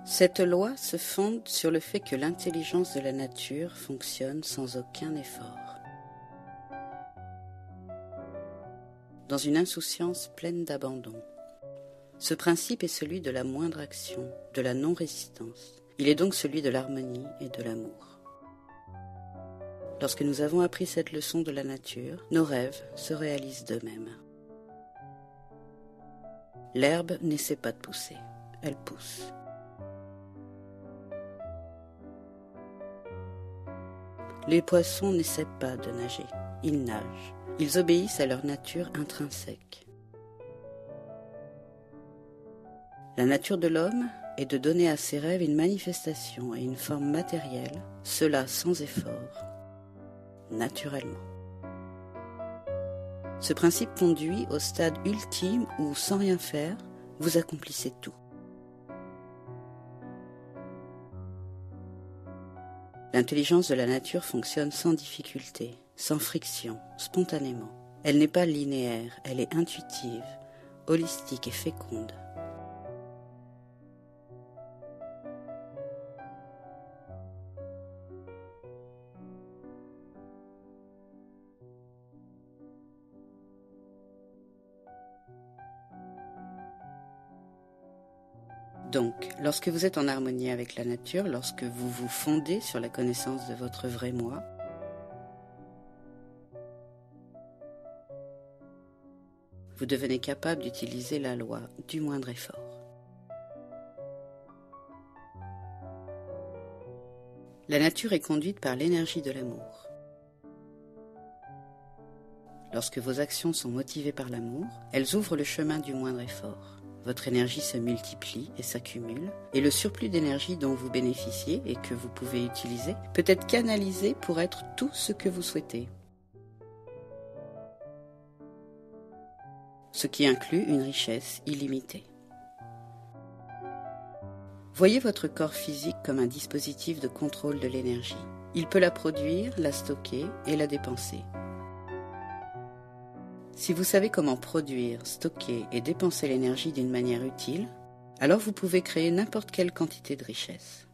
Cette loi se fonde sur le fait que l'intelligence de la nature fonctionne sans aucun effort. Dans une insouciance pleine d'abandon. Ce principe est celui de la moindre action, de la non-résistance. Il est donc celui de l'harmonie et de l'amour. Lorsque nous avons appris cette leçon de la nature, nos rêves se réalisent d'eux-mêmes. L'herbe n'essaie pas de pousser, elle pousse. Les poissons n'essaient pas de nager, ils nagent. Ils obéissent à leur nature intrinsèque. La nature de l'homme est de donner à ses rêves une manifestation et une forme matérielle, cela sans effort, naturellement. Ce principe conduit au stade ultime où, sans rien faire, vous accomplissez tout. L'intelligence de la nature fonctionne sans difficulté, sans friction, spontanément. Elle n'est pas linéaire, elle est intuitive, holistique et féconde. Donc, lorsque vous êtes en harmonie avec la nature, lorsque vous vous fondez sur la connaissance de votre vrai moi, vous devenez capable d'utiliser la loi du moindre effort. La nature est conduite par l'énergie de l'amour. Lorsque vos actions sont motivées par l'amour, elles ouvrent le chemin du moindre effort. Votre énergie se multiplie et s'accumule, et le surplus d'énergie dont vous bénéficiez et que vous pouvez utiliser peut être canalisé pour être tout ce que vous souhaitez. Ce qui inclut une richesse illimitée. Voyez votre corps physique comme un dispositif de contrôle de l'énergie. Il peut la produire, la stocker et la dépenser. Si vous savez comment produire, stocker et dépenser l'énergie d'une manière utile, alors vous pouvez créer n'importe quelle quantité de richesse.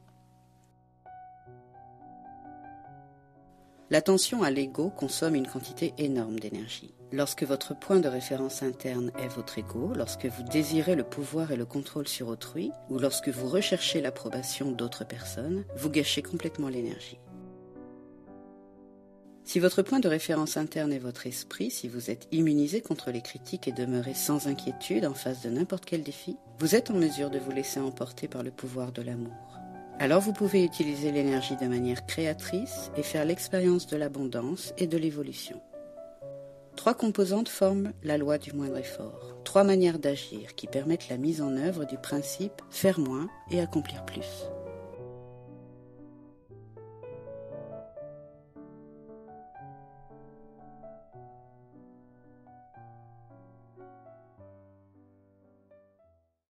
L'attention à l'ego consomme une quantité énorme d'énergie. Lorsque votre point de référence interne est votre ego, lorsque vous désirez le pouvoir et le contrôle sur autrui, ou lorsque vous recherchez l'approbation d'autres personnes, vous gâchez complètement l'énergie. Si votre point de référence interne est votre esprit, si vous êtes immunisé contre les critiques et demeurez sans inquiétude en face de n'importe quel défi, vous êtes en mesure de vous laisser emporter par le pouvoir de l'amour. Alors vous pouvez utiliser l'énergie de manière créatrice et faire l'expérience de l'abondance et de l'évolution. 3 composantes forment la loi du moindre effort. 3 manières d'agir qui permettent la mise en œuvre du principe « faire moins et accomplir plus ».